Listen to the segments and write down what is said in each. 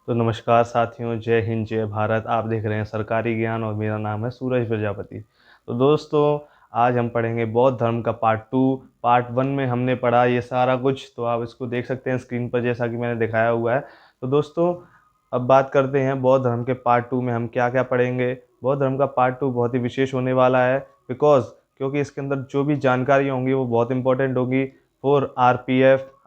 तो नमस्कार साथियों, जय हिंद जय भारत। आप देख रहे हैं सरकारी ज्ञान और मेरा नाम है सूरज प्रजापति। तो दोस्तों, आज हम पढ़ेंगे बौद्ध धर्म का पार्ट 2। पार्ट 1 में हमने पढ़ा ये सारा कुछ, तो आप इसको देख सकते हैं स्क्रीन पर जैसा कि मैंने दिखाया हुआ है। तो दोस्तों, अब बात करते हैं बौद्ध धर्म के पार्ट 2 में हम क्या क्या पढ़ेंगे। बौद्ध धर्म का पार्ट 2 बहुत ही विशेष होने वाला है क्योंकि इसके अंदर जो भी जानकारी होंगी वो बहुत इंपॉर्टेंट होगी फॉर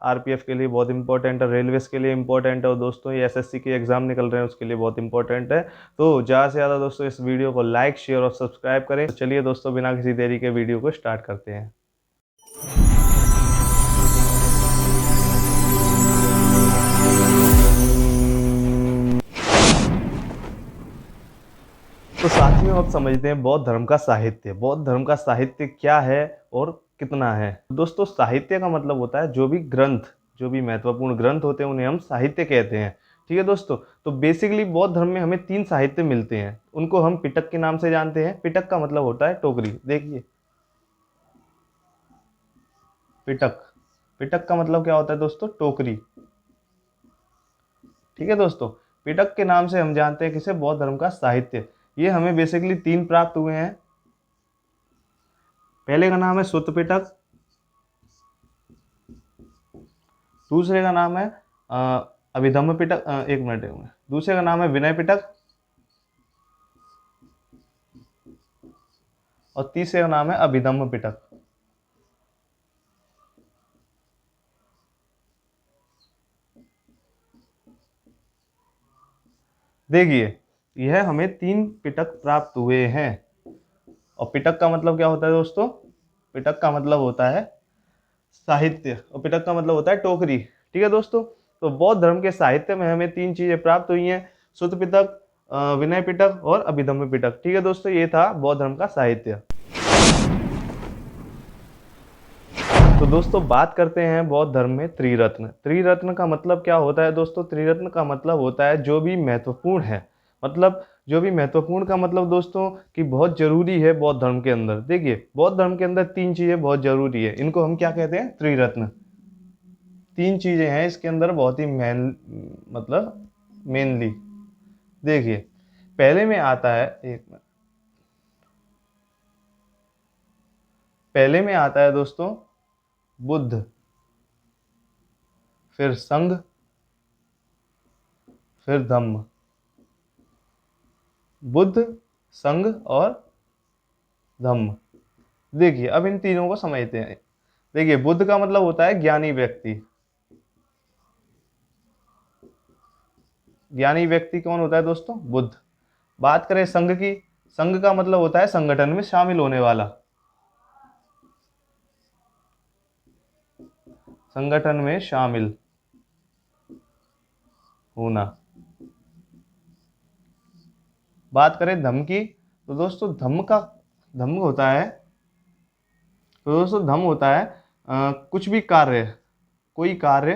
आरपीएफ के लिए बहुत इंपॉर्टेंट है, रेलवेज के लिए इंपॉर्टेंट है, और दोस्तों ये एसएससी के एग्जाम निकल रहे हैं उसके लिए बहुत इंपॉर्टेंट है। तो ज़्यादा से ज़्यादा दोस्तों इस वीडियो को लाइक शेयर और सब्सक्राइब करें। तो चलिए दोस्तों, बिना किसी देरी के वीडियो को स्टार्ट करते हैं। तो साथियों, अब समझते हैं बौद्ध धर्म का साहित्य। बौद्ध धर्म का साहित्य क्या है और कितना है। दोस्तों, साहित्य का मतलब होता है जो भी महत्वपूर्ण ग्रंथ होते हैं उन्हें हम साहित्य कहते हैं। ठीक है दोस्तों। तो बेसिकली बौद्ध धर्म में हमें 3 साहित्य मिलते हैं, उनको हम पिटक के नाम से जानते हैं। पिटक का मतलब होता है टोकरी। देखिए, पिटक पिटक का मतलब क्या होता है दोस्तों? टोकरी। ठीक है दोस्तों, पिटक के नाम से हम जानते हैं किसे? बौद्ध धर्म का साहित्य। ये हमें बेसिकली 3 प्राप्त हुए हैं। पहले का नाम है सुत्त पिटक, दूसरे का नाम है अभिधम्म पिटक, एक मिनट दूसरे का नाम है विनय पिटक, और तीसरे का नाम है अभिधम्म पिटक। देखिए, यह हमें 3 पिटक प्राप्त हुए हैं। और पिटक का मतलब क्या होता है दोस्तों? पिटक का मतलब होता है साहित्य, और पिटक का मतलब होता है टोकरी। ठीक है दोस्तों। तो बौद्ध धर्म के साहित्य में हमें 3 चीजें प्राप्त हुई हैं: सुत्त पिटक, विनय पिटक और अभिधम्म पिटक। ठीक है दोस्तों, ये था बौद्ध धर्म का साहित्य। तो दोस्तों, बात करते हैं बौद्ध धर्म में त्रिरत्न। त्रिरत्न का मतलब क्या होता है दोस्तों? त्रिरत्न का मतलब होता है जो भी महत्वपूर्ण है। मतलब जो भी महत्वपूर्ण का मतलब दोस्तों कि बहुत जरूरी है बौद्ध धर्म के अंदर। देखिए, बौद्ध धर्म के अंदर 3 चीजें बहुत जरूरी है, इनको हम क्या कहते हैं? त्रिरत्न। 3 चीजें हैं इसके अंदर बहुत ही मेनली। देखिए, पहले में आता है, एक मिनट, पहले में आता है दोस्तों बुद्ध, फिर संघ, फिर धम्म। बुद्ध, संघ और धम्म। देखिए, अब इन तीनों को समझते हैं। देखिए, बुद्ध का मतलब होता है ज्ञानी व्यक्ति। ज्ञानी व्यक्ति कौन होता है दोस्तों? बुद्ध। बात करें संघ की, संघ का मतलब होता है संगठन में शामिल होने वाला। संगठन में शामिल होना। बात करें धम्म की, तो दोस्तों धम्म होता है, तो दोस्तों धम्म होता है कुछ भी कार्य, कोई कार्य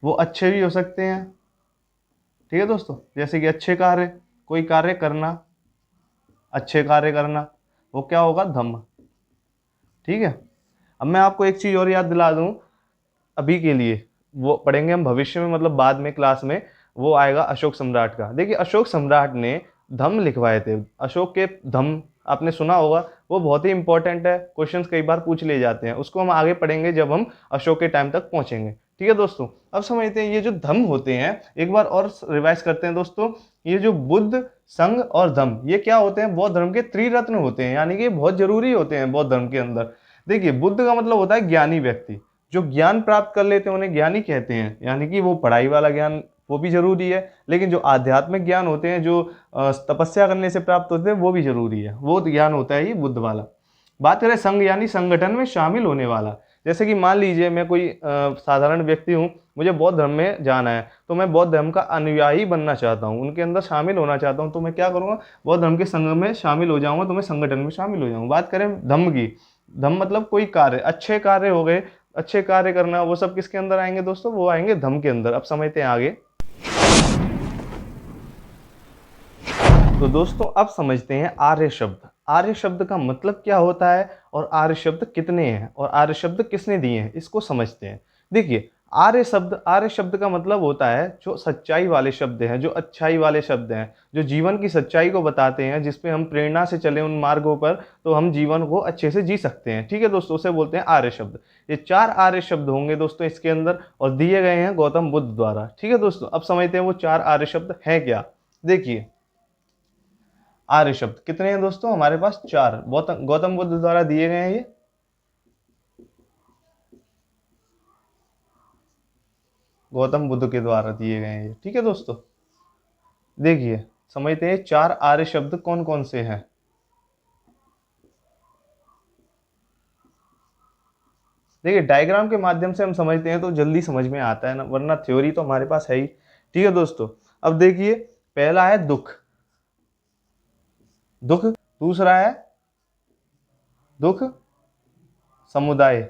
वो अच्छे भी हो सकते हैं। ठीक है दोस्तों, जैसे कि अच्छे कार्य, कोई कार्य करना, अच्छे कार्य करना, वो क्या होगा? धम्म। ठीक है। अब मैं आपको एक चीज और याद दिला दूं, अभी के लिए वो पढ़ेंगे हम भविष्य में, मतलब बाद में क्लास में वो आएगा अशोक सम्राट का। देखिए, अशोक सम्राट ने धम्म लिखवाए थे। अशोक के धम्म आपने सुना होगा, वो बहुत ही इंपॉर्टेंट है, क्वेश्चंस कई बार पूछ ले जाते हैं। उसको हम आगे पढ़ेंगे जब हम अशोक के टाइम तक पहुंचेंगे। ठीक है दोस्तों। अब समझते हैं ये जो धम्म होते हैं, एक बार और रिवाइज करते हैं दोस्तों। ये जो बुद्ध, संघ और धम्म, ये क्या होते हैं? बौद्ध धर्म के त्रिरत्न होते हैं, यानी कि बहुत जरूरी होते हैं बौद्ध धर्म के अंदर। देखिए, बुद्ध का मतलब होता है ज्ञानी व्यक्ति, जो ज्ञान प्राप्त कर लेते हैं उन्हें ज्ञानी कहते हैं, यानी कि वो पढ़ाई वाला ज्ञान वो भी जरूरी है, लेकिन जो आध्यात्मिक ज्ञान होते हैं, जो तपस्या करने से प्राप्त होते हैं, वो भी जरूरी है। वो ज्ञान होता है ये बुद्ध वाला। बात करें संघ, यानी संगठन में शामिल होने वाला। जैसे कि मान लीजिए मैं कोई साधारण व्यक्ति हूँ, मुझे बौद्ध धर्म में जाना है, तो मैं बौद्ध धर्म का अनुयायी बनना चाहता हूँ, उनके अंदर शामिल होना चाहता हूँ, तो मैं क्या करूँगा? बौद्ध धर्म के संघ में शामिल हो जाऊँगा, तो मैं संगठन में शामिल हो जाऊँगा। बात करें धम्म की, धम्म मतलब कोई कार्य, अच्छे कार्य हो गए, अच्छे कार्य करना, वो सब किसके अंदर आएंगे दोस्तों? वो आएंगे धम्म के अंदर। अब समझते हैं आगे। तो दोस्तों, अब समझते हैं आर्य शब्द। आर्य शब्द का मतलब क्या होता है और आर्य शब्द कितने हैं और आर्य शब्द किसने दिए हैं, इसको समझते हैं। देखिए, आर्य शब्द का मतलब होता है जो सच्चाई वाले शब्द हैं, जो अच्छाई वाले शब्द हैं, जो जीवन की सच्चाई को बताते हैं, जिसपे हम प्रेरणा से चले उन मार्गों पर, तो हम जीवन को अच्छे से जी सकते हैं। ठीक है दोस्तों, उसे बोलते हैं आर्य शब्द। ये 4 आर्य शब्द होंगे दोस्तों इसके अंदर, और दिए गए हैं गौतम बुद्ध द्वारा। ठीक है दोस्तों, अब समझते हैं वो 4 आर्य शब्द हैं क्या। देखिए, आर्य शब्द कितने हैं दोस्तों, हमारे पास 4 गौतम गौतम बुद्ध द्वारा दिए गए हैं। ये गौतम बुद्ध के द्वारा दिए गए हैं ये। ठीक है दोस्तों, देखिए समझते हैं 4 आर्य शब्द कौन कौन से हैं। देखिए, डायग्राम के माध्यम से हम समझते हैं तो जल्दी समझ में आता है ना, वरना थ्योरी तो हमारे पास है ही। ठीक है दोस्तों, अब देखिए, पहला है दुख। दुख। दूसरा है दुख समुदाय।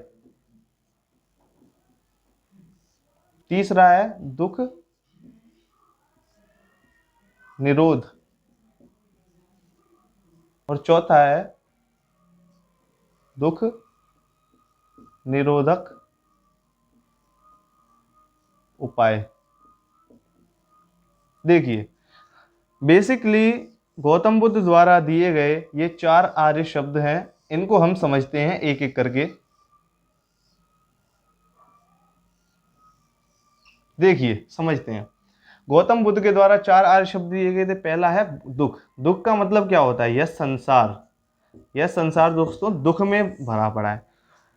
तीसरा है दुख निरोध। और चौथा है दुख निरोधक उपाय। देखिए, बेसिकली गौतम बुद्ध द्वारा दिए गए ये 4 आर्य शब्द हैं, इनको हम समझते हैं एक एक करके। देखिए समझते हैं, गौतम बुद्ध के द्वारा 4 आर्य शब्द दिए गए थे। पहला है दुख। दुख का मतलब क्या होता है, यह संसार। यह संसार दोस्तों दुख में भरा पड़ा है।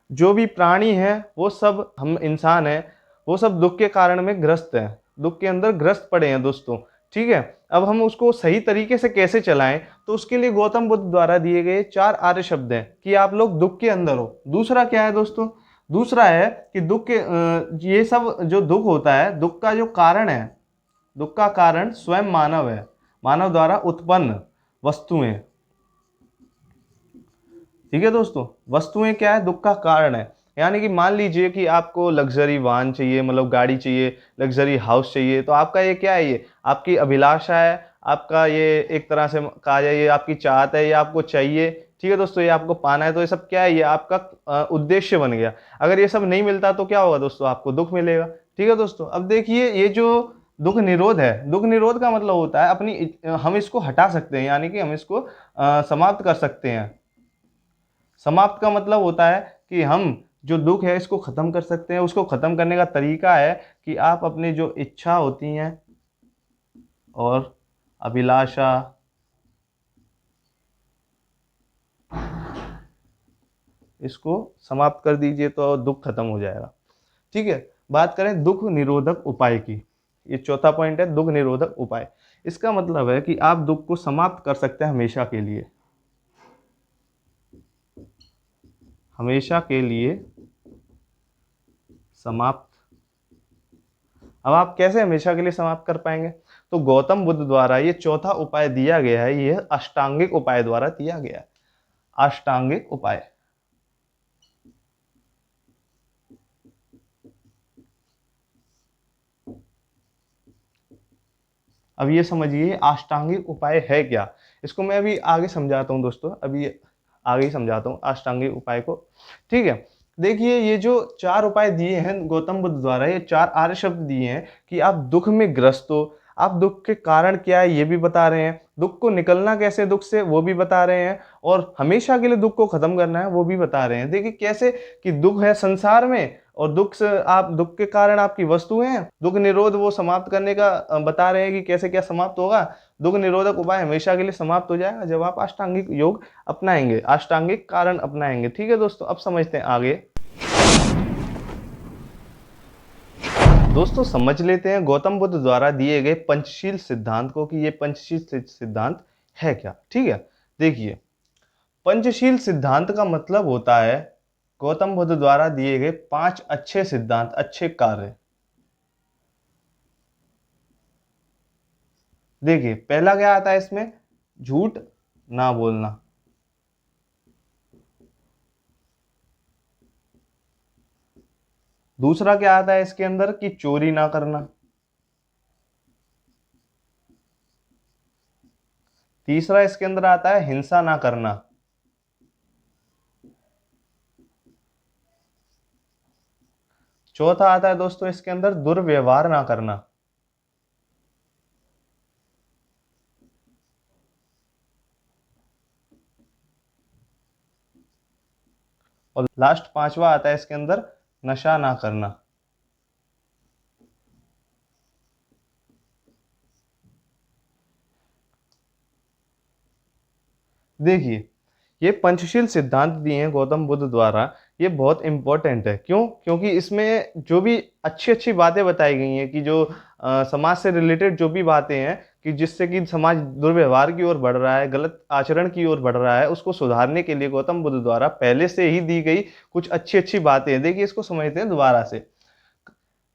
जो भी प्राणी है, वो सब, हम इंसान हैं, वो सब दुख के कारण में ग्रस्त हैं, दुख के अंदर ग्रस्त पड़े हैं दोस्तों। ठीक है, अब हम उसको सही तरीके से कैसे चलाएं, तो उसके लिए गौतम बुद्ध द्वारा दिए गए 4 आर्य शब्द हैं कि आप लोग दुख के अंदर हो। दूसरा क्या है दोस्तों, दूसरा है कि दुख के ये सब जो दुख होता है, दुख का जो कारण है, दुख का कारण स्वयं मानव है, मानव द्वारा उत्पन्न वस्तुएं। ठीक है दोस्तों, वस्तुएं क्या है, दुख का कारण है। यानी कि मान लीजिए कि आपको लग्जरी वाहन चाहिए, मतलब गाड़ी चाहिए, लग्जरी हाउस चाहिए, तो आपका ये क्या है, ये आपकी अभिलाषा है, आपका ये एक तरह से कहा जाए ये आपकी चाहत है, ये आपको चाहिए। ठीक है दोस्तों, ये आपको पाना है, तो ये सब क्या है, ये आपका उद्देश्य बन गया। अगर ये सब नहीं मिलता तो क्या होगा दोस्तों, आपको दुख मिलेगा। ठीक है दोस्तों, अब देखिए, ये जो दुख निरोध है, दुख निरोध का मतलब होता है हम इसको हटा सकते हैं, यानी कि हम इसको समाप्त कर सकते हैं। समाप्त का मतलब होता है कि हम जो दुख है इसको खत्म कर सकते हैं। उसको खत्म करने का तरीका है कि आप अपनी जो इच्छा होती हैं और अभिलाषा, इसको समाप्त कर दीजिए तो दुख खत्म हो जाएगा। ठीक है, बात करें दुख निरोधक उपाय की। ये चौथा पॉइंट है, दुख निरोधक उपाय। इसका मतलब है कि आप दुख को समाप्त कर सकते हैं हमेशा के लिए, हमेशा के लिए समाप्त। अब आप कैसे हमेशा के लिए समाप्त कर पाएंगे, तो गौतम बुद्ध द्वारा ये चौथा उपाय दिया गया है, यह अष्टांगिक उपाय द्वारा दिया गया है। अष्टांगिक उपाय, अब ये समझिए अष्टांगिक उपाय है क्या। इसको मैं अभी आगे समझाता हूँ दोस्तों, अभी आगे ही समझाता हूँ अष्टांगिक उपाय को। ठीक है, देखिए, ये जो 4 उपाय दिए हैं गौतम बुद्ध द्वारा, ये 4 आर्य शब्द दिए हैं कि आप दुख में ग्रस्त हो, आप दुख के कारण क्या है ये भी बता रहे हैं, दुख को निकलना कैसे दुख से वो भी बता रहे हैं, और हमेशा के लिए दुख को खत्म करना है वो भी बता रहे हैं। देखिए कैसे कि दुख है संसार में, और दुख से आप, दुख के कारण आपकी वस्तुएं हैं, दुख निरोध वो समाप्त करने का बता रहे हैं कि कैसे क्या समाप्त होगा। दुख निरोधक उपाय हमेशा के लिए समाप्त हो जाएगा जब आप अष्टांगिक योग अपनाएंगे, अष्टांगिक कारण अपनाएंगे। ठीक है दोस्तों, अब समझते हैं आगे। दोस्तों समझ लेते हैं गौतम बुद्ध द्वारा दिए गए पंचशील सिद्धांत को कि ये पंचशील सिद्धांत है क्या। ठीक है, देखिए, पंचशील सिद्धांत का मतलब होता है गौतम बुद्ध द्वारा दिए गए 5 अच्छे सिद्धांत, अच्छे कार्य। देखिए, पहला क्या आता है इसमें, झूठ ना बोलना। दूसरा क्या आता है इसके अंदर, कि चोरी ना करना। तीसरा इसके अंदर आता है हिंसा ना करना। चौथा आता है दोस्तों इसके अंदर दुर्व्यवहार ना करना। और लास्ट पांचवा आता है इसके अंदर नशा ना करना। देखिए, ये पंचशील सिद्धांत दिए हैं गौतम बुद्ध द्वारा, ये बहुत इंपॉर्टेंट है। क्यों? क्योंकि इसमें जो भी अच्छी अच्छी बातें बताई गई हैं कि जो समाज से रिलेटेड जो भी बातें हैं कि जिससे कि समाज दुर्व्यवहार की ओर बढ़ रहा है, गलत आचरण की ओर बढ़ रहा है, उसको सुधारने के लिए गौतम बुद्ध द्वारा पहले से ही दी गई कुछ अच्छी अच्छी बातें हैं। देखिए, इसको समझते हैं दोबारा से।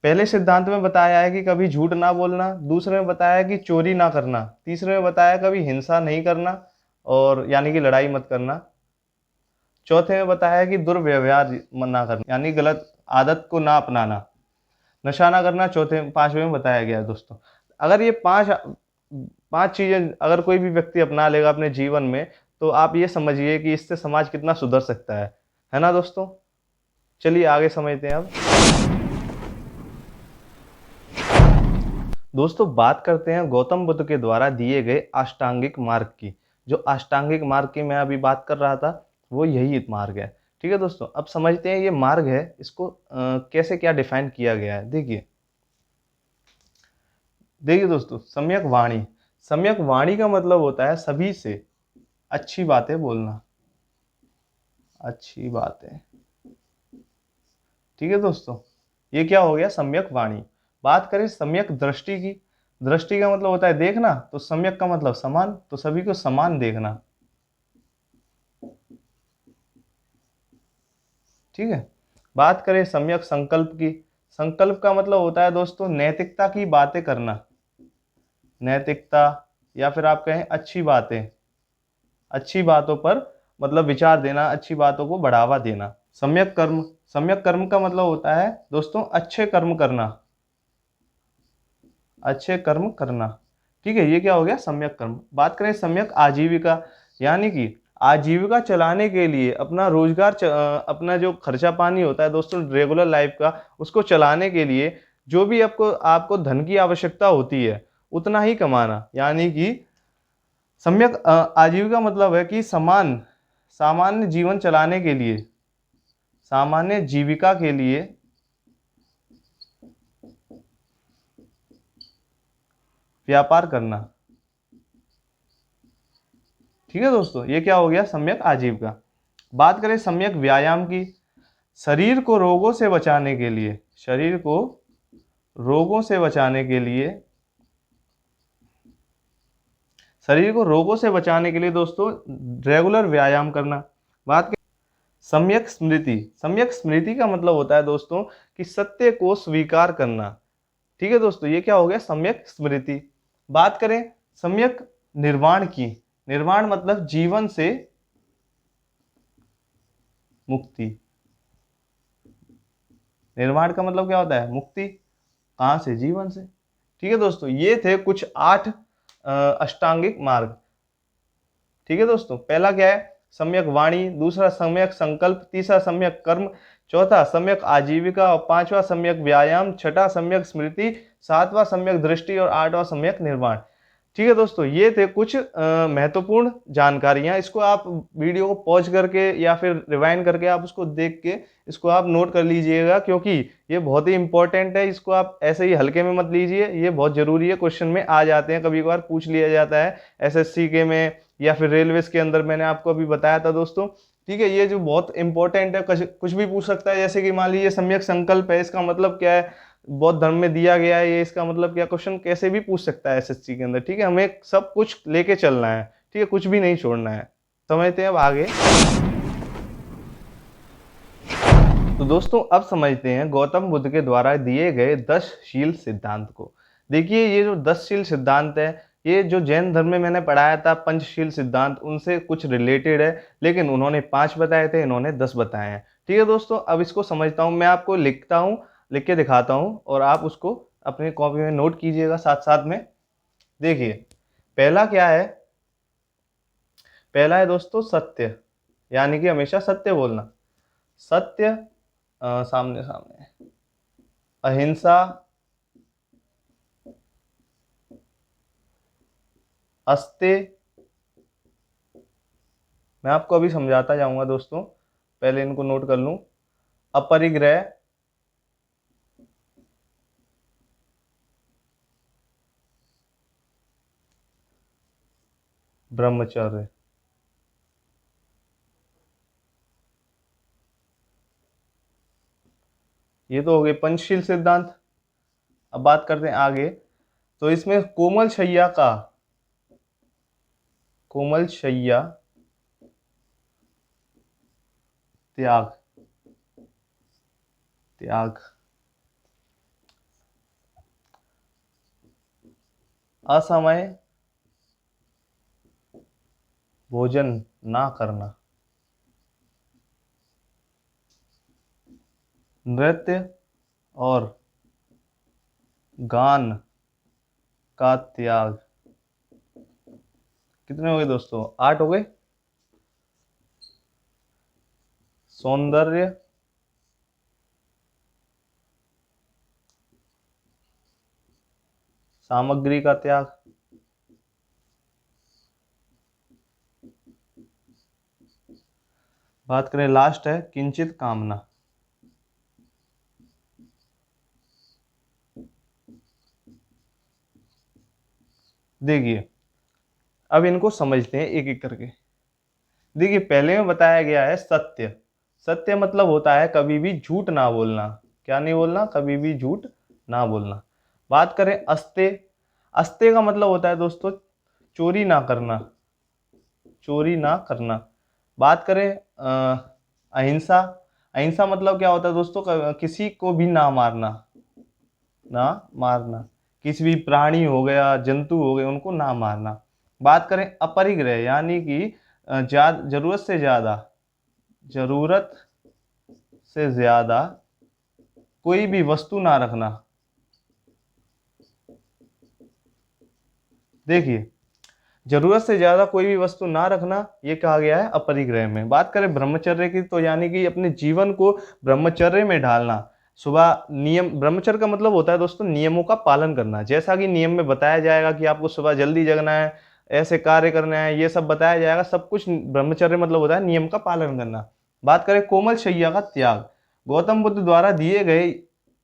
पहले सिद्धांत में बताया है कि कभी झूठ ना बोलना, दूसरे में बताया है कि चोरी ना करना, तीसरे में बताया कभी हिंसा नहीं करना और यानी कि लड़ाई मत करना, चौथे में बताया है कि दुर्व्यवहार ना करना यानी गलत आदत को ना अपनाना, नशा ना करना चौथे पांचवें में बताया गया है दोस्तों। अगर ये पांच पांच चीजें अगर कोई भी व्यक्ति अपना लेगा अपने जीवन में, तो आप ये समझिए कि इससे समाज कितना सुधर सकता है ना दोस्तों। चलिए आगे समझते हैं अब। दोस्तों बात करते हैं गौतम बुद्ध के द्वारा दिए गए अष्टांगिक मार्ग की। जो अष्टांगिक मार्ग की मैं अभी बात कर रहा था, वो यही मार्ग है। ठीक है दोस्तों, अब समझते हैं ये मार्ग है, इसको कैसे क्या डिफाइन किया गया है। देखिए देखिए दोस्तों, सम्यक वाणी। सम्यक वाणी का मतलब होता है सभी से अच्छी बातें बोलना, अच्छी बातें। ठीक है दोस्तों, ये क्या हो गया? सम्यक वाणी। बात करें सम्यक दृष्टि की। दृष्टि का मतलब होता है देखना, तो सम्यक का मतलब समान, तो सभी को समान देखना। ठीक है। बात करें सम्यक संकल्प की। संकल्प का मतलब होता है दोस्तों नैतिकता की बातें करना, नैतिकता, या फिर आप कहें अच्छी बातें, अच्छी बातों पर मतलब विचार देना, अच्छी बातों को बढ़ावा देना। सम्यक कर्म। सम्यक कर्म का मतलब होता है दोस्तों अच्छे कर्म करना, अच्छे कर्म करना। ठीक है, ये क्या हो गया? सम्यक कर्म। बात करें सम्यक आजीविका, यानी कि आजीविका चलाने के लिए अपना रोजगार अपना जो खर्चा पानी होता है दोस्तों रेगुलर लाइफ का, उसको चलाने के लिए जो भी आपको आपको धन की आवश्यकता होती है उतना ही कमाना, यानी कि सम्यक आजीविका मतलब है कि सामान्य जीवन चलाने के लिए, सामान्य जीविका के लिए व्यापार करना। ठीक है दोस्तों, ये क्या हो गया? सम्यक आजीविका। बात करें सम्यक व्यायाम की। शरीर को रोगों से बचाने के लिए, शरीर को रोगों से बचाने के लिए, शरीर को रोगों से बचाने के लिए दोस्तों रेगुलर व्यायाम करना। बात करें सम्यक स्मृति। सम्यक स्मृति का मतलब होता है दोस्तों कि सत्य को स्वीकार करना। ठीक है दोस्तों, ये क्या हो गया? सम्यक स्मृति। बात करें सम्यक निर्वाण की। निर्वाण मतलब जीवन से मुक्ति। निर्वाण का मतलब क्या होता है? मुक्ति। कहाँ से? जीवन से। ठीक है दोस्तों, ये थे कुछ 8 अष्टांगिक मार्ग। ठीक है दोस्तों, पहला क्या है? सम्यक वाणी, दूसरा सम्यक संकल्प, तीसरा सम्यक कर्म, चौथा सम्यक आजीविका और पांचवा सम्यक व्यायाम, छठा सम्यक स्मृति, सातवां सम्यक दृष्टि और आठवां सम्यक निर्वाण। ठीक है दोस्तों, ये थे कुछ महत्वपूर्ण जानकारियां। इसको आप वीडियो को पॉज करके या फिर रिवाइंड करके आप उसको देख के इसको आप नोट कर लीजिएगा, क्योंकि ये बहुत ही इंपॉर्टेंट है। इसको आप ऐसे ही हल्के में मत लीजिए, ये बहुत जरूरी है। क्वेश्चन में आ जाते हैं, कभी कभार पूछ लिया जाता है एसएससी के में या फिर रेलवेज के अंदर। मैंने आपको अभी बताया था दोस्तों। ठीक है, ये जो बहुत इंपॉर्टेंट है, कुछ भी पूछ सकता है। जैसे कि मान लीजिए सम्यक संकल्प है, इसका मतलब क्या है? बौद्ध धर्म में दिया गया है, ये इसका मतलब क्या? क्वेश्चन कैसे भी पूछ सकता है एसएससी के अंदर। ठीक है, हमें सब कुछ लेके चलना है। ठीक है, कुछ भी नहीं छोड़ना है। समझते हैं अब आगे। तो दोस्तों अब समझते हैं गौतम बुद्ध के द्वारा दिए गए 10 शील सिद्धांत को। देखिए, ये जो 10 शील सिद्धांत है, ये जो जैन धर्म में मैंने पढ़ाया था पंचशील सिद्धांत, उनसे कुछ रिलेटेड है, लेकिन उन्होंने 5 बताए थे, इन्होंने 10 बताए हैं। ठीक है दोस्तों, अब इसको समझता हूँ। मैं आपको लिखता हूँ, लिख के दिखाता हूँ और आप उसको अपनी कॉपी में नोट कीजिएगा साथ साथ में। देखिए, पहला क्या है? पहला है दोस्तों सत्य, यानी कि हमेशा सत्य बोलना। सत्य सामने सामने। अहिंसा, अस्ते, मैं आपको अभी समझाता जाऊंगा दोस्तों, पहले इनको नोट कर लूं। अपरिग्रह, ब्रह्मचर्य। ये तो हो गए पंचशील सिद्धांत। अब बात करते हैं आगे। तो इसमें कोमल शैया का, कोमल शैया त्याग, त्याग, असमय भोजन ना करना, नृत्य और गान का त्याग। कितने हो गए दोस्तों? 8 हो गए। सौंदर्य, सामग्री का त्याग, बात करें लास्ट है किंचित कामना। देखिए अब इनको समझते हैं एक एक करके। देखिए पहले में बताया गया है सत्य। सत्य मतलब होता है कभी भी झूठ ना बोलना। क्या नहीं बोलना? कभी भी झूठ ना बोलना। बात करें अस्ते, अस्ते का मतलब होता है दोस्तों चोरी ना करना, चोरी ना करना। बात करें अहिंसा, अहिंसा मतलब क्या होता है दोस्तों? किसी को भी ना मारना, ना मारना। किसी भी प्राणी हो गया, जंतु हो गए, उनको ना मारना। बात करें अपरिग्रह यानी कि जरूरत से ज्यादा, जरूरत से ज्यादा कोई भी वस्तु ना रखना। देखिए जरूरत से ज्यादा कोई भी वस्तु ना रखना, ये कहा गया है अपरिग्रह में। बात करें ब्रह्मचर्य की तो यानी कि अपने जीवन को ब्रह्मचर्य में ढालना। सुबह नियम, ब्रह्मचर्य का मतलब होता है दोस्तों नियमों का पालन करना। जैसा कि नियम में बताया जाएगा कि आपको सुबह जल्दी जगना है, ऐसे कार्य करना है, ये सब बताया जाएगा। सब कुछ ब्रह्मचर्य मतलब होता है नियम का पालन करना। बात करें कोमल शैया का त्याग, गौतम बुद्ध द्वारा दिए गए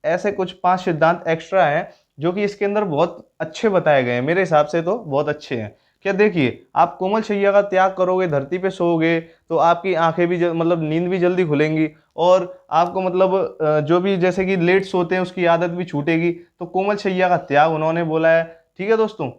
ऐसे कुछ 5 सिद्धांत एक्स्ट्रा हैं जो कि इसके अंदर बहुत अच्छे बताए गए हैं। मेरे हिसाब से तो बहुत अच्छे हैं। क्या देखिए, आप कोमल शैया का त्याग करोगे, धरती पे सोओगे, तो आपकी आंखें भी मतलब नींद भी जल्दी खुलेंगी, और आपको मतलब जो भी जैसे कि लेट सोते हैं उसकी आदत भी छूटेगी। तो कोमल शैया का त्याग उन्होंने बोला है। ठीक है दोस्तों।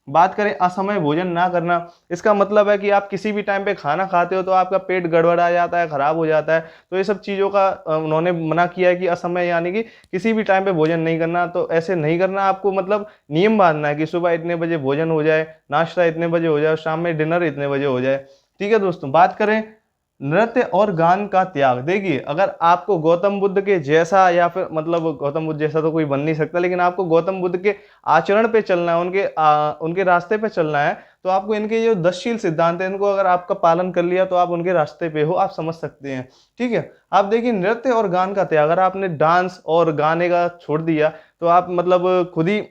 बात करें असमय भोजन ना करना, इसका मतलब है कि आप किसी भी टाइम पे खाना खाते हो तो आपका पेट गड़बड़ा जाता है, खराब हो जाता है। तो ये सब चीज़ों का उन्होंने मना किया है कि असमय यानी कि किसी भी टाइम पे भोजन नहीं करना। तो ऐसे नहीं करना, आपको मतलब नियम बांधना है कि सुबह इतने बजे भोजन हो जाए, नाश्ता इतने बजे हो जाए, शाम में डिनर इतने बजे हो जाए। ठीक है दोस्तों। बात करें नृत्य और गान का त्याग। देखिए अगर आपको गौतम बुद्ध के जैसा, या फिर मतलब गौतम बुद्ध जैसा तो कोई बन नहीं सकता, लेकिन आपको गौतम बुद्ध के आचरण पे चलना है, उनके रास्ते पे चलना है, तो आपको इनके जो 10शील सिद्धांत है इनको अगर आपका पालन कर लिया तो आप उनके रास्ते पे हो, आप समझ सकते हैं। ठीक है। आप देखिए नृत्य और गान का त्याग, अगर आपने डांस और गाने का छोड़ दिया तो आप मतलब खुद ही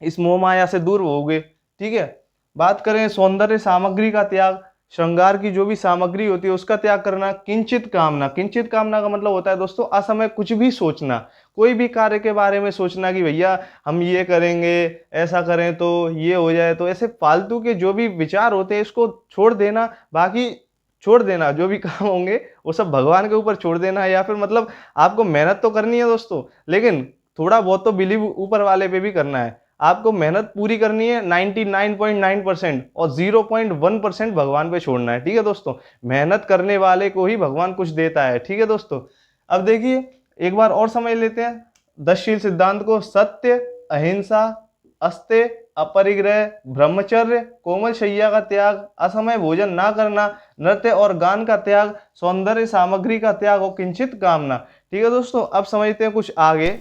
इस मोह माया से दूर होगे। ठीक है। बात करें सौंदर्य सामग्री का त्याग, श्रृंगार की जो भी सामग्री होती है उसका त्याग करना। किंचित कामना, किंचित कामना का मतलब होता है दोस्तों असमय कुछ भी सोचना, कोई भी कार्य के बारे में सोचना कि भैया हम ये करेंगे, ऐसा करें तो ये हो जाए, तो ऐसे फालतू के जो भी विचार होते हैं इसको छोड़ देना। बाकी छोड़ देना, जो भी काम होंगे वो सब भगवान के ऊपर छोड़ देना। या फिर मतलब आपको मेहनत तो करनी है दोस्तों, लेकिन थोड़ा बहुत तो बिलीव ऊपर वाले पे भी करना है। आपको मेहनत पूरी करनी है 99.9% और 0.1% भगवान पे छोड़ना है। ठीक है दोस्तों। मेहनत करने वाले को ही भगवान कुछ देता है। ठीक है दोस्तों। अब देखिए एक बार और समझ लेते हैं 10शील सिद्धांत को। सत्य, अहिंसा, अस्ते, अपरिग्रह, ब्रह्मचर्य, कोमल शैया का त्याग, असमय भोजन ना करना, नृत्य और गान का त्याग, सौंदर्य सामग्री का त्याग और किंचित कामना। ठीक है दोस्तों। अब समझते हैं कुछ आगे।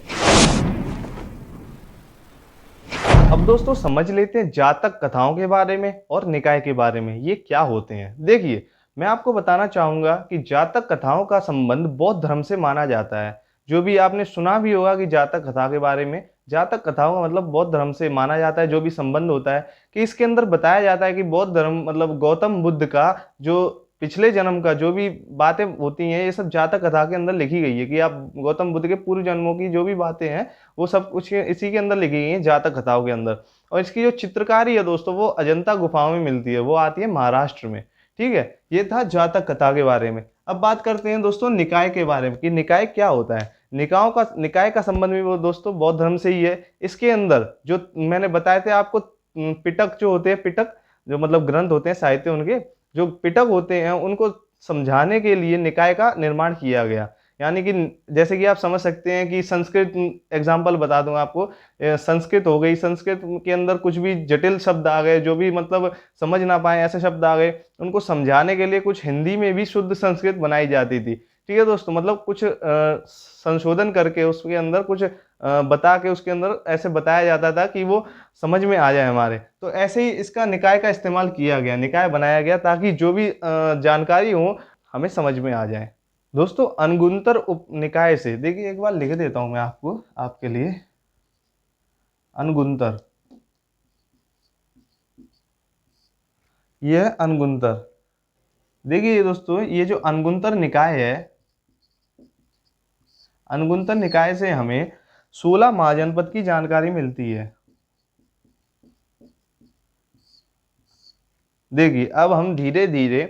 अब दोस्तों समझ लेते हैं जातक कथाओं के बारे में और निकाय के बारे में, ये क्या होते हैं। देखिए मैं आपको बताना चाहूंगा कि जातक कथाओं का संबंध बौद्ध धर्म से माना जाता है। जो भी आपने सुना भी होगा कि जातक कथा के बारे में, जातक कथाओं का मतलब बौद्ध धर्म से माना जाता है, जो भी संबंध होता है कि इसके अंदर बताया जाता है कि बौद्ध धर्म मतलब गौतम बुद्ध का जो पिछले जन्म का जो भी बातें होती हैं, ये सब जातक कथा के अंदर लिखी गई है कि आप गौतम बुद्ध के पूर्व जन्मों की जो भी बातें हैं वो सब कुछ इसी के अंदर लिखी गई हैं जातक कथाओं के अंदर। और इसकी जो चित्रकारी है दोस्तों वो अजंता गुफाओं में मिलती है, वो आती है महाराष्ट्र में। ठीक है, ये था जातक कथा के बारे में। अब बात करते हैं दोस्तों निकाय के बारे में कि निकाय क्या होता है। निकाय का संबंध भी वो दोस्तों बौद्ध धर्म से ही है। इसके अंदर जो मैंने बताए थे आपको पिटक जो होते हैं, पिटक जो मतलब ग्रंथ होते हैं साहित्य, उनके जो पिटक होते हैं उनको समझाने के लिए निकाय का निर्माण किया गया। यानी कि जैसे कि आप समझ सकते हैं कि संस्कृत, एग्जाम्पल बता दूं आपको, संस्कृत हो गई, संस्कृत के अंदर कुछ भी जटिल शब्द आ गए जो भी मतलब समझ ना पाए ऐसे शब्द आ गए, उनको समझाने के लिए कुछ हिंदी में भी शुद्ध संस्कृत बनाई जाती थी। ठीक है दोस्तों, मतलब कुछ संशोधन करके उसके अंदर कुछ बता के उसके अंदर ऐसे बताया जाता था कि वो समझ में आ जाए हमारे। तो ऐसे ही इसका निकाय का इस्तेमाल किया गया, निकाय बनाया गया ताकि जो भी जानकारी हो हमें समझ में आ जाए। दोस्तों अनगुंतर उपनिकाय से, देखिए एक बार लिख देता हूं मैं आपको आपके लिए, अनगुंतर, यह अनगुंतर। देखिए दोस्तों ये जो अनगुंतर निकाय है, अनगुंतर निकाय से हमें 16 महाजनपद की जानकारी मिलती है। देखिए अब हम धीरे धीरे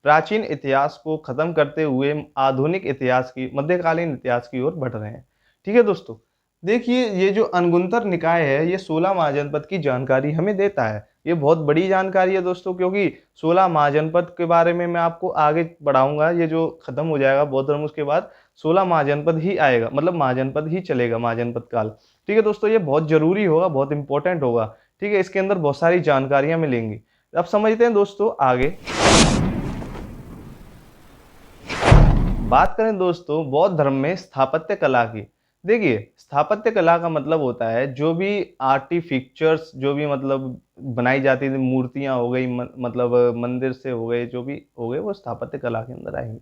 प्राचीन इतिहास को खत्म करते हुए आधुनिक इतिहास की, मध्यकालीन इतिहास की ओर बढ़ रहे हैं। ठीक है दोस्तों, देखिए ये जो अनगुंतर निकाय है ये 16 महाजनपद की जानकारी हमें देता है। ये बहुत बड़ी जानकारी है दोस्तों, क्योंकि 16 महाजनपद के बारे में मैं आपको आगे बढ़ाऊंगा। ये जो खत्म हो जाएगा बौद्ध धर्म उसके बाद 16 महाजनपद ही आएगा, मतलब महाजनपद ही चलेगा, महाजनपद काल। ठीक है दोस्तों, ये बहुत जरूरी होगा, बहुत इंपॉर्टेंट होगा। ठीक है, इसके अंदर बहुत सारी जानकारियां मिलेंगी। अब समझते हैं दोस्तों आगे। बात करें दोस्तों बौद्ध धर्म में स्थापत्य कला की। देखिए स्थापत्य कला का मतलब होता है जो भी आर्टिफिक्चर्स, जो भी मतलब बनाई जाती थी, मूर्तियां हो गई, मतलब मंदिर से हो गए, जो भी हो गए, वो स्थापत्य कला के अंदर आएंगे।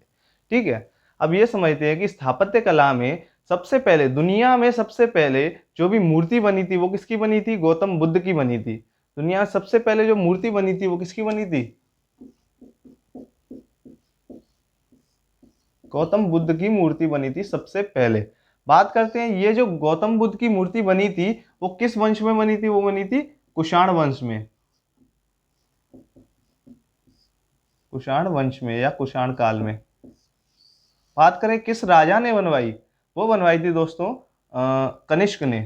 ठीक है, अब ये समझते हैं कि स्थापत्य कला में सबसे पहले, दुनिया में सबसे पहले जो भी मूर्ति बनी थी वो किसकी बनी थी? गौतम बुद्ध की बनी थी। दुनिया में सबसे पहले जो मूर्ति बनी थी वो किसकी बनी थी? गौतम बुद्ध की मूर्ति बनी थी सबसे पहले। बात करते हैं ये जो गौतम बुद्ध की मूर्ति बनी थी वो किस वंश में बनी थी? वो बनी थी कुषाण वंश में, कुषाण वंश में या कुषाण काल में। बात करें किस राजा ने बनवाई, वो बनवाई थी दोस्तों कनिष्क ने।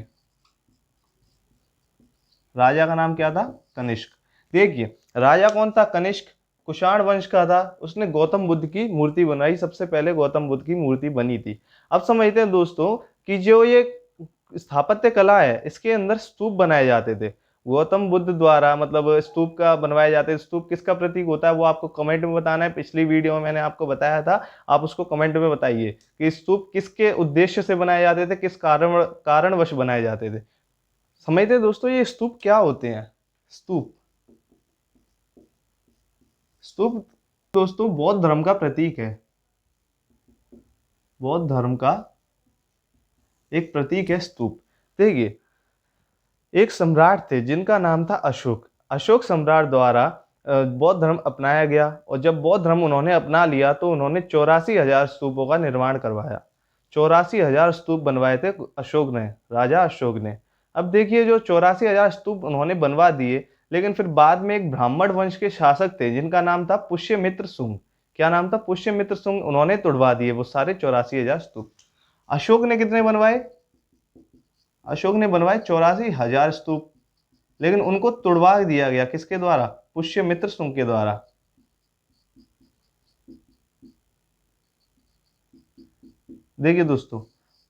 राजा का नाम क्या था? कनिष्क। देखिए राजा कौन था? कनिष्क, कुषाण वंश का था। उसने गौतम बुद्ध की मूर्ति बनाई, सबसे पहले गौतम बुद्ध की मूर्ति बनी थी। अब समझते हैं दोस्तों कि जो ये स्थापत्य कला है इसके अंदर स्तूप बनाए जाते थे गौतम बुद्ध द्वारा, मतलब स्तूप का बनवाए जाते हैं। स्तूप किसका प्रतीक होता है वो आपको कमेंट में बताना है। पिछली वीडियो में मैंने आपको बताया था, आप उसको कमेंट में बताइए कि स्तूप किसके उद्देश्य से बनाए जाते थे, किस कारणवश बनाए जाते थे। समझते हैं दोस्तों ये स्तूप क्या होते हैं? स्तूप, स्तूप दोस्तों बौद्ध धर्म का प्रतीक है। बौद्ध धर्म का एक प्रतीक है स्तूप। देखिए एक सम्राट थे जिनका नाम था अशोक। अशोक सम्राट द्वारा बौद्ध धर्म अपनाया गया, और जब बौद्ध धर्म उन्होंने अपना लिया तो उन्होंने 84,000 स्तूपों का निर्माण करवाया। 84,000 स्तूप बनवाए थे अशोक ने, राजा अशोक ने। अब देखिए जो 84,000 स्तूप उन्होंने बनवा दिए, लेकिन फिर बाद में एक ब्राह्मण वंश के शासक थे जिनका नाम था पुष्यमित्र शुंग। क्या नाम था? पुष्यमित्र शुंग। उन्होंने तुड़वा दिए वो सारे 84,000 स्तूप। अशोक ने कितने बनवाए? अशोक ने बनवाए 84,000 स्तूप, लेकिन उनको तुड़वा दिया गया किसके द्वारा? पुष्यमित्र शुंग के द्वारा। देखिए दोस्तों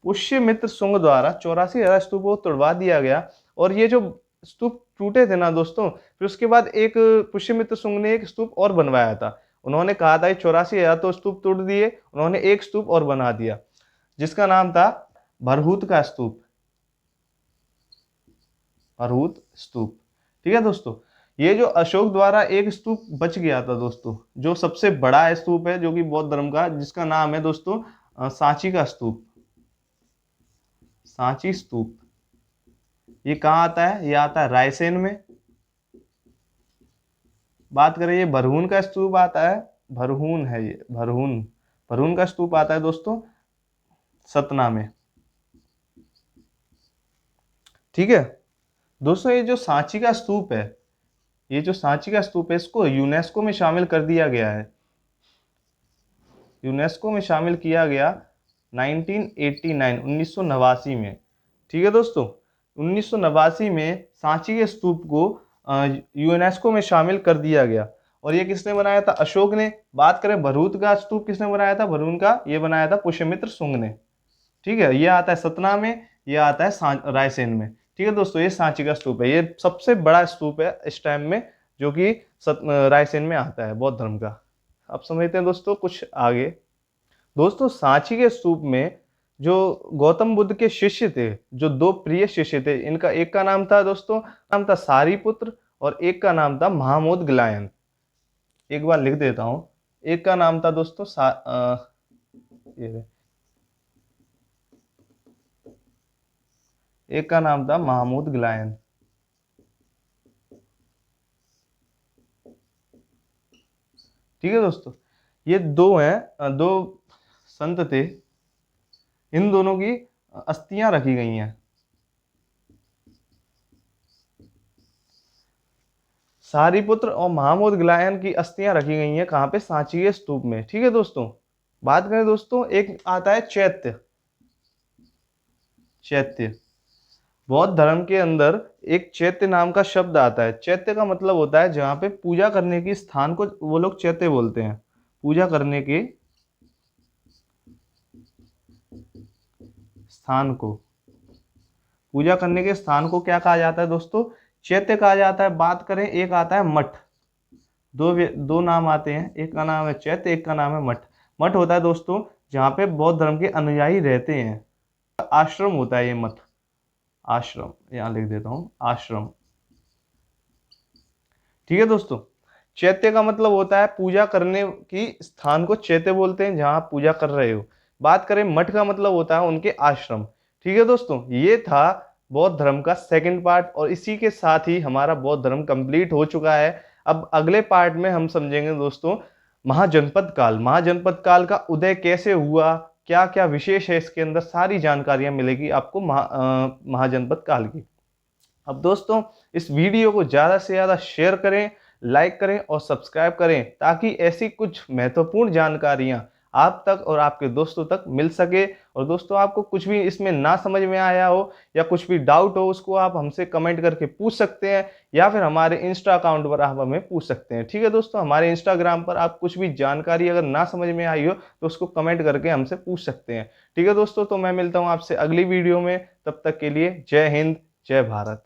पुष्यमित्र शुंग द्वारा 84,000 स्तूपों को तुड़वा दिया गया, और ये जो स्तूप टूटे थे ना दोस्तों, फिर उसके बाद एक पुष्यमित्र शुंग ने एक स्तूप और बनवाया था। उन्होंने कहा था 84,000 तो स्तूप टूट दिए, उन्होंने एक स्तूप और बना दिया जिसका नाम था भरहूत का स्तूप, भरहूत स्तूप। ठीक है दोस्तों, ये जो अशोक द्वारा एक स्तूप बच गया था दोस्तों, जो सबसे बड़ा स्तूप है जो कि बौद्ध धर्म का, जिसका नाम है दोस्तों सांची का स्तूप। सांची स्तूप, ये कहाँ आता है? ये आता है रायसेन में। बात करें ये भरहून का स्तूप आता है, भरहून है ये, भरहून, भरहून का स्तूप आता है दोस्तों सतना में। ठीक है दोस्तों, ये जो सांची का स्तूप है, ये जो सांची का स्तूप है, इसको यूनेस्को में शामिल कर दिया गया है। यूनेस्को में शामिल किया गया 1989 1989 में। ठीक है दोस्तों, 1989 में सांची के स्तूप को यूनेस्को में शामिल कर दिया गया। और ये किसने बनाया था? अशोक ने। बात करें भरूच का स्तूप किसने बनाया था? भरून का ये बनाया था पुष्यमित्र शुंग ने। ठीक है, ये आता है सतना में, ये आता है रायसेन में। ठीक है दोस्तों, ये सांची का स्तूप है, ये सबसे बड़ा स्तूप है इस टाइम में, जो कि रायसेन में आता है, बौद्ध धर्म का। अब समझते हैं दोस्तों कुछ आगे। दोस्तों सांची के स्तूप में जो गौतम बुद्ध के शिष्य थे, जो दो प्रिय शिष्य थे, इनका एक का नाम था दोस्तों, नाम था सारीपुत्र, और एक का नाम था महामोदग्लायन। एक बार लिख देता हूं, एक का नाम था दोस्तों एक का नाम था महामोदग्लायन। ठीक है दोस्तों, ये दो हैं, दो संत थे, इन दोनों की अस्थियां रखी गई हैं। सारीपुत्र और महामोदग्लायन की अस्थियां रखी गई हैं कहाँ पे? सांची के स्तूप में। ठीक है दोस्तों, बात करें दोस्तों, एक आता है चैत्य। चैत्य, बौद्ध धर्म के अंदर एक चैत्य नाम का शब्द आता है। चैत्य का मतलब होता है जहाँ पे पूजा करने के स्थान को वो लोग चैत्य बोलते हैं। पूजा करने के स्थान को, पूजा करने के स्थान को क्या कहा जाता है दोस्तों? चैत्य कहा जाता है। बात करें, एक आता है मठ। दो नाम आते हैं, एक का नाम है चैत्य, एक का नाम है मठ। मठ होता है दोस्तों जहाँ पे बौद्ध धर्म के अनुयायी रहते हैं, आश्रम होता है ये मठ। आश्रम, यहाँ लिख देता हूँ, आश्रम। ठीक है दोस्तों, चैत्य का मतलब होता है पूजा करने की स्थान को चैत्य बोलते हैं, जहां आप पूजा कर रहे हो। बात करें मठ का मतलब होता है उनके आश्रम। ठीक है दोस्तों, ये था बौद्ध धर्म का सेकंड पार्ट, और इसी के साथ ही हमारा बौद्ध धर्म कंप्लीट हो चुका है। अब अगले पार्ट में हम समझेंगे दोस्तों महाजनपद काल। महाजनपद काल का उदय कैसे हुआ, क्या क्या विशेष है इसके अंदर, सारी जानकारियां मिलेगी आपको महाजनपद काल की। अब दोस्तों इस वीडियो को ज़्यादा से ज़्यादा शेयर करें, लाइक करें और सब्सक्राइब करें, ताकि ऐसी कुछ महत्वपूर्ण जानकारियां आप तक और आपके दोस्तों तक मिल सके। और दोस्तों आपको कुछ भी इसमें ना समझ में आया हो या कुछ भी डाउट हो, उसको आप हमसे कमेंट करके पूछ सकते हैं, या फिर हमारे इंस्टा अकाउंट पर आप हमें पूछ सकते हैं। ठीक है दोस्तों, हमारे इंस्टाग्राम पर आप कुछ भी जानकारी अगर ना समझ में आई हो तो उसको कमेंट करके हमसे पूछ सकते हैं। ठीक है दोस्तों, तो मैं मिलता हूँ आपसे अगली वीडियो में, तब तक के लिए जय हिंद, जय भारत।